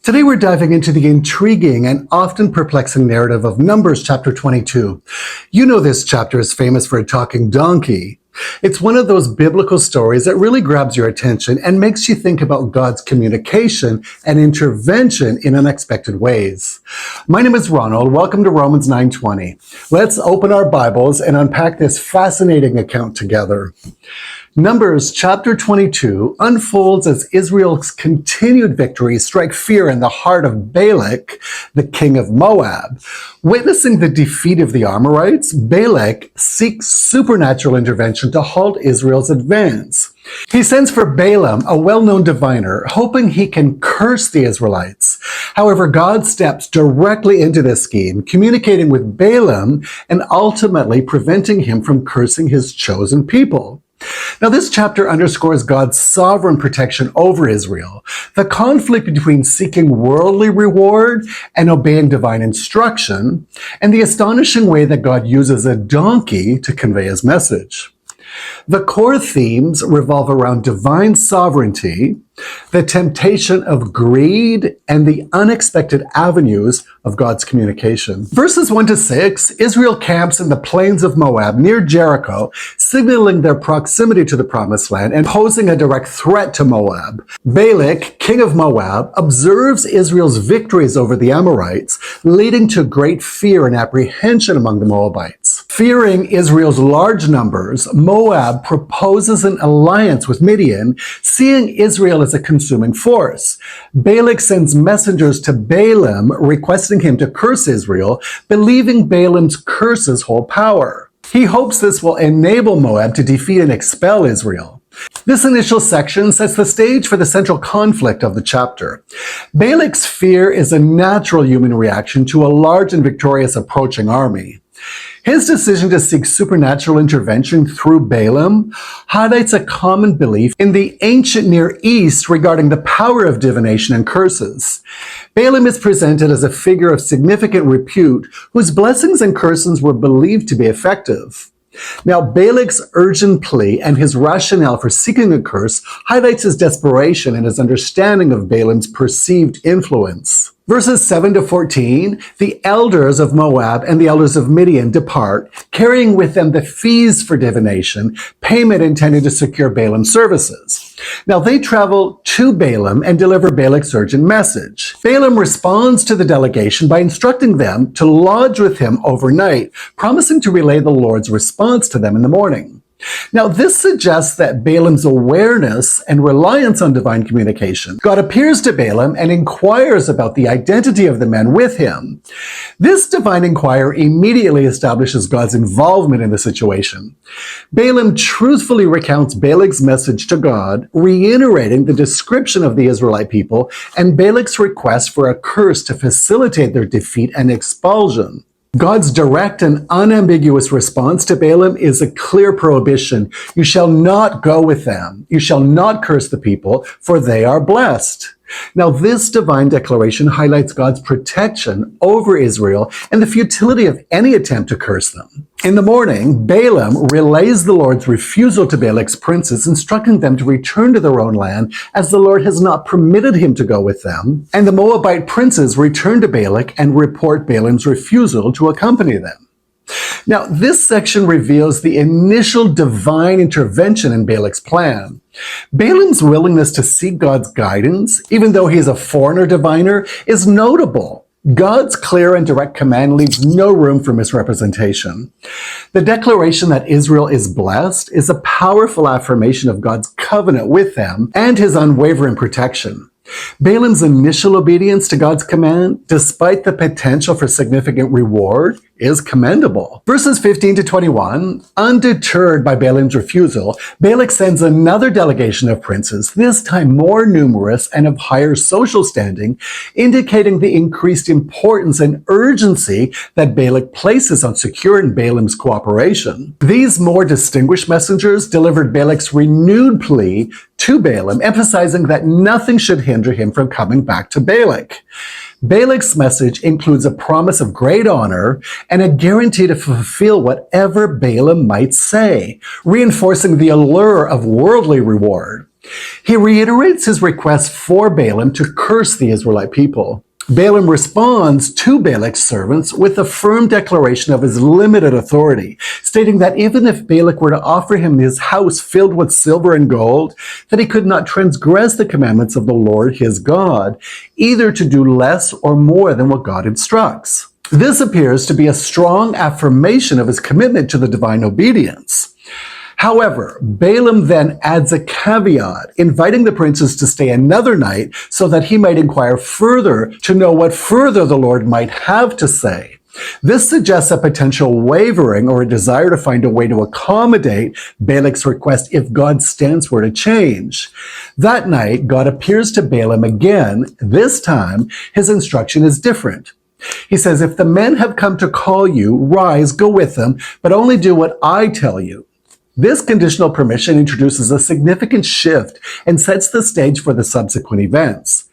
Today we're diving into the intriguing and often perplexing narrative of Numbers chapter 22. You know this chapter is famous for a talking donkey. It's one of those biblical stories that really grabs your attention and makes you think about God's communication and intervention in unexpected ways. My name is Ronald. Welcome to Romans 9:20. Let's open our Bibles and unpack this fascinating account together. Numbers chapter 22 unfolds as Israel's continued victories strike fear in the heart of Balak, the king of Moab. Witnessing the defeat of the Amorites, Balak seeks supernatural intervention to halt Israel's advance. He sends for Balaam, a well-known diviner, hoping he can curse the Israelites. However, God steps directly into this scheme, communicating with Balaam and ultimately preventing him from cursing his chosen people. Now, this chapter underscores God's sovereign protection over Israel, the conflict between seeking worldly reward and obeying divine instruction, and the astonishing way that God uses a donkey to convey his message. The core themes revolve around divine sovereignty, the temptation of greed, and the unexpected avenues of God's communication. Verses 1-6, Israel camps in the plains of Moab near Jericho, signaling their proximity to the promised land and posing a direct threat to Moab. Balak, king of Moab, observes Israel's victories over the Amorites, leading to great fear and apprehension among the Moabites. Fearing Israel's large numbers, Moab proposes an alliance with Midian, seeing Israel as a consuming force. Balak sends messengers to Balaam, requesting him to curse Israel, believing Balaam's curses hold power. He hopes this will enable Moab to defeat and expel Israel. This initial section sets the stage for the central conflict of the chapter. Balak's fear is a natural human reaction to a large and victorious approaching army. His decision to seek supernatural intervention through Balaam highlights a common belief in the ancient Near East regarding the power of divination and curses. Balaam is presented as a figure of significant repute whose blessings and curses were believed to be effective. Now, Balak's urgent plea and his rationale for seeking a curse highlights his desperation and his understanding of Balaam's perceived influence. Verses 7-14, the elders of Moab and the elders of Midian depart, carrying with them the fees for divination, payment intended to secure Balaam's services. Now they travel to Balaam and deliver Balak's urgent message. Balaam responds to the delegation by instructing them to lodge with him overnight, promising to relay the Lord's response to them in the morning. Now, this suggests that Balaam's awareness and reliance on divine communication. God appears to Balaam and inquires about the identity of the men with him. This divine inquiry immediately establishes God's involvement in the situation. Balaam truthfully recounts Balak's message to God, reiterating the description of the Israelite people and Balak's request for a curse to facilitate their defeat and expulsion. God's direct and unambiguous response to Balaam is a clear prohibition. You shall not go with them. You shall not curse the people, for they are blessed. Now, this divine declaration highlights God's protection over Israel and the futility of any attempt to curse them. In the morning, Balaam relays the Lord's refusal to Balak's princes, instructing them to return to their own land, as the Lord has not permitted him to go with them. And the Moabite princes return to Balak and report Balaam's refusal to accompany them. Now, this section reveals the initial divine intervention in Balak's plan. Balaam's willingness to seek God's guidance, even though he is a foreigner diviner, is notable. God's clear and direct command leaves no room for misrepresentation. The declaration that Israel is blessed is a powerful affirmation of God's covenant with them and his unwavering protection. Balaam's initial obedience to God's command, despite the potential for significant reward, is commendable. Verses 15-21, undeterred by Balaam's refusal, Balak sends another delegation of princes, this time more numerous and of higher social standing, indicating the increased importance and urgency that Balak places on securing Balaam's cooperation. These more distinguished messengers delivered Balak's renewed plea to Balaam, emphasizing that nothing should hinder him from coming back to Balak. Balak's message includes a promise of great honor and a guarantee to fulfill whatever Balaam might say, reinforcing the allure of worldly reward. He reiterates his request for Balaam to curse the Israelite people. Balaam responds to Balak's servants with a firm declaration of his limited authority, stating that even if Balak were to offer him his house filled with silver and gold, that he could not transgress the commandments of the Lord his God, either to do less or more than what God instructs. This appears to be a strong affirmation of his commitment to the divine obedience. However, Balaam then adds a caveat, inviting the princes to stay another night so that he might inquire further to know what further the Lord might have to say. This suggests a potential wavering or a desire to find a way to accommodate Balak's request if God's stance were to change. That night, God appears to Balaam again. This time, his instruction is different. He says, "If the men have come to call you, rise, go with them, but only do what I tell you." This conditional permission introduces a significant shift and sets the stage for the subsequent events.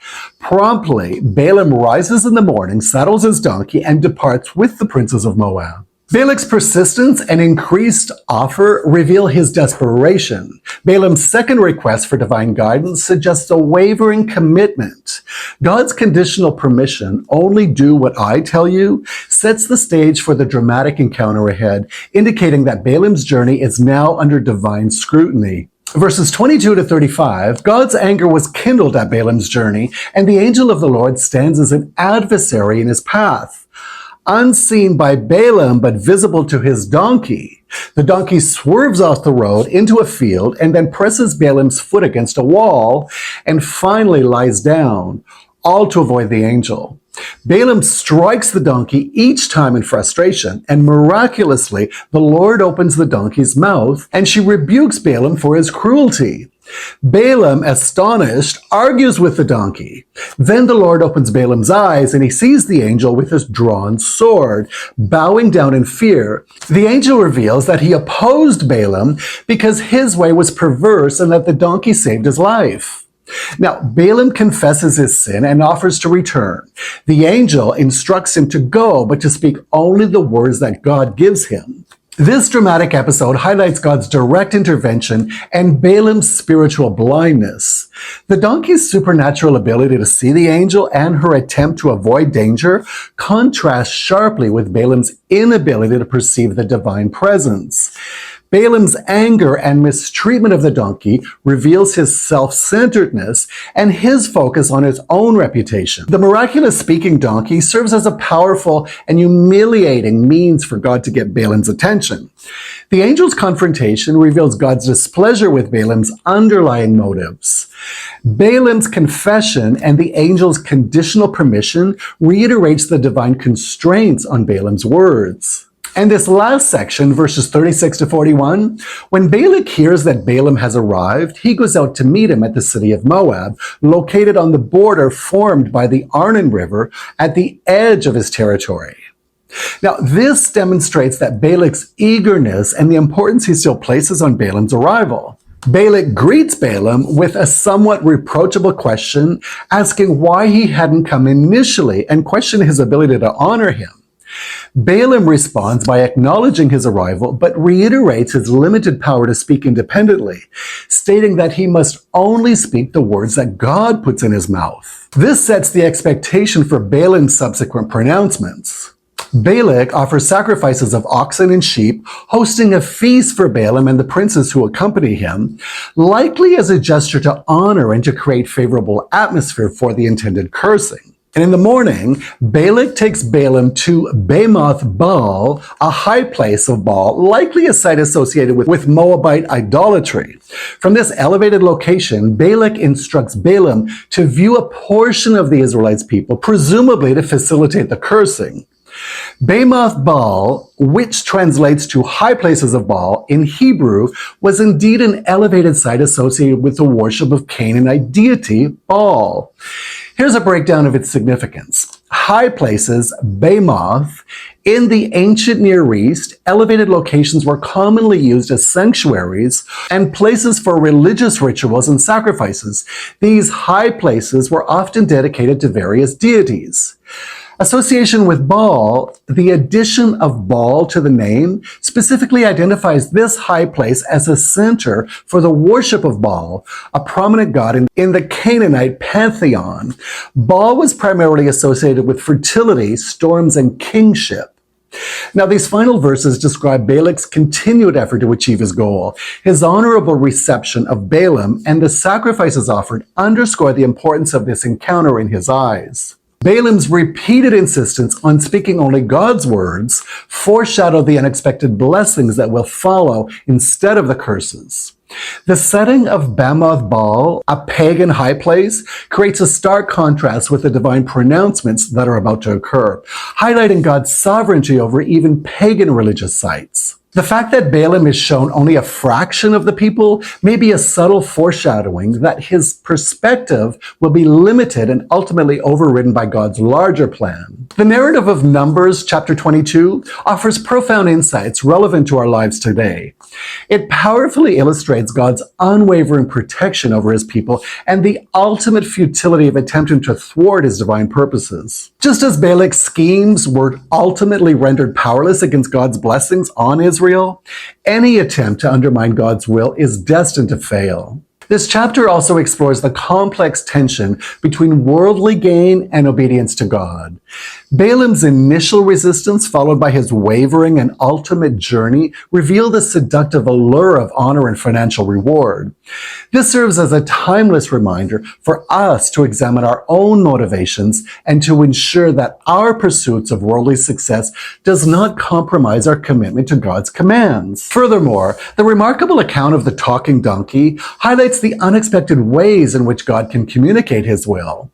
Promptly, Balaam rises in the morning, saddles his donkey, and departs with the princes of Moab. Balak's persistence and increased offer reveal his desperation. Balaam's second request for divine guidance suggests a wavering commitment. God's conditional permission, "only do what I tell you," sets the stage for the dramatic encounter ahead, indicating that Balaam's journey is now under divine scrutiny. Verses 22 to 35, God's anger was kindled at Balaam's journey, and the angel of the Lord stands as an adversary in his path. Unseen by Balaam, but visible to his donkey, the donkey swerves off the road into a field and then presses Balaam's foot against a wall and finally lies down, all to avoid the angel. Balaam strikes the donkey each time in frustration, and miraculously, the Lord opens the donkey's mouth and she rebukes Balaam for his cruelty. Balaam, astonished, argues with the donkey. Then the Lord opens Balaam's eyes and he sees the angel with his drawn sword. Bowing down in fear, the angel reveals that he opposed Balaam because his way was perverse and that the donkey saved his life. Now, Balaam confesses his sin and offers to return. The angel instructs him to go, but to speak only the words that God gives him. This dramatic episode highlights God's direct intervention and Balaam's spiritual blindness. The donkey's supernatural ability to see the angel and her attempt to avoid danger contrasts sharply with Balaam's inability to perceive the divine presence. Balaam's anger and mistreatment of the donkey reveals his self-centeredness and his focus on his own reputation. The miraculous speaking donkey serves as a powerful and humiliating means for God to get Balaam's attention. The angel's confrontation reveals God's displeasure with Balaam's underlying motives. Balaam's confession and the angel's conditional permission reiterates the divine constraints on Balaam's words. And this last section, verses 36 to 41, when Balak hears that Balaam has arrived, he goes out to meet him at the city of Moab, located on the border formed by the Arnon River at the edge of his territory. Now, this demonstrates that Balak's eagerness and the importance he still places on Balaam's arrival. Balak greets Balaam with a somewhat reproachable question, asking why he hadn't come initially and questioning his ability to honor him. Balaam responds by acknowledging his arrival, but reiterates his limited power to speak independently, stating that he must only speak the words that God puts in his mouth. This sets the expectation for Balaam's subsequent pronouncements. Balak offers sacrifices of oxen and sheep, hosting a feast for Balaam and the princes who accompany him, likely as a gesture to honor and to create favorable atmosphere for the intended cursing. And in the morning, Balak takes Balaam to Bamoth Baal, a high place of Baal, likely a site associated with Moabite idolatry. From this elevated location, Balak instructs Balaam to view a portion of the Israelites' people, presumably to facilitate the cursing. Bamoth Baal, which translates to high places of Baal in Hebrew, was indeed an elevated site associated with the worship of Canaanite deity Baal. Here's a breakdown of its significance. High places, Bamoth, in the ancient Near East, elevated locations were commonly used as sanctuaries and places for religious rituals and sacrifices. These high places were often dedicated to various deities. Association with Baal, the addition of Baal to the name specifically identifies this high place as a center for the worship of Baal, a prominent god in the Canaanite pantheon. Baal was primarily associated with fertility, storms, and kingship. Now, these final verses describe Balak's continued effort to achieve his goal. His honorable reception of Balaam and the sacrifices offered underscore the importance of this encounter in his eyes. Balaam's repeated insistence on speaking only God's words foreshadowed the unexpected blessings that will follow instead of the curses. The setting of Bamoth Baal, a pagan high place, creates a stark contrast with the divine pronouncements that are about to occur, highlighting God's sovereignty over even pagan religious sites. The fact that Balaam is shown only a fraction of the people may be a subtle foreshadowing that his perspective will be limited and ultimately overridden by God's larger plan. The narrative of Numbers chapter 22 offers profound insights relevant to our lives today. It powerfully illustrates God's unwavering protection over his people and the ultimate futility of attempting to thwart his divine purposes. Just as Balak's schemes were ultimately rendered powerless against God's blessings on Israel, any attempt to undermine God's will is destined to fail. This chapter also explores the complex tension between worldly gain and obedience to God. Balaam's initial resistance, followed by his wavering and ultimate journey, reveal the seductive allure of honor and financial reward. This serves as a timeless reminder for us to examine our own motivations and to ensure that our pursuits of worldly success does not compromise our commitment to God's commands. Furthermore, the remarkable account of the talking donkey highlights the unexpected ways in which God can communicate his will.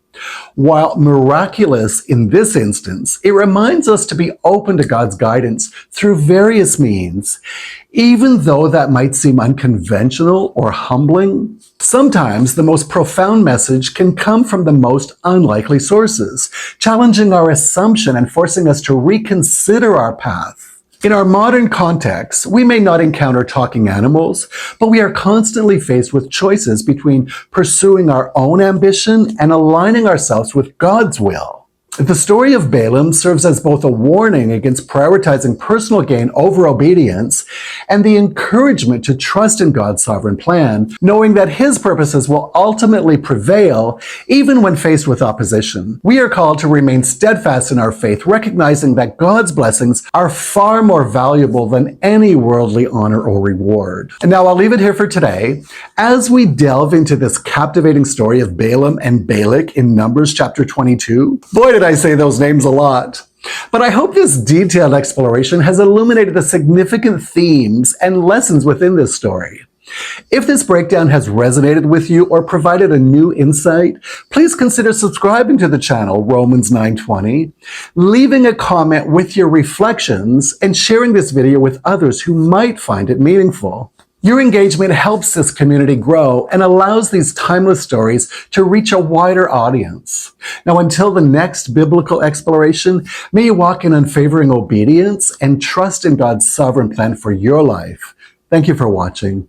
While miraculous in this instance, it reminds us to be open to God's guidance through various means, even though that might seem unconventional or humbling. Sometimes the most profound message can come from the most unlikely sources, challenging our assumption and forcing us to reconsider our path. In our modern context, we may not encounter talking animals, but we are constantly faced with choices between pursuing our own ambition and aligning ourselves with God's will. The story of Balaam serves as both a warning against prioritizing personal gain over obedience and the encouragement to trust in God's sovereign plan, knowing that his purposes will ultimately prevail even when faced with opposition. We are called to remain steadfast in our faith, recognizing that God's blessings are far more valuable than any worldly honor or reward. And now I'll leave it here for today. As we delve into this captivating story of Balaam and Balak in Numbers chapter 22, boy, did I say those names a lot. But I hope this detailed exploration has illuminated the significant themes and lessons within this story. If this breakdown has resonated with you or provided a new insight, please consider subscribing to the channel Romans 9:20, leaving a comment with your reflections, and sharing this video with others who might find it meaningful. Your engagement helps this community grow and allows these timeless stories to reach a wider audience. Now, until the next biblical exploration, may you walk in unwavering obedience and trust in God's sovereign plan for your life. Thank you for watching.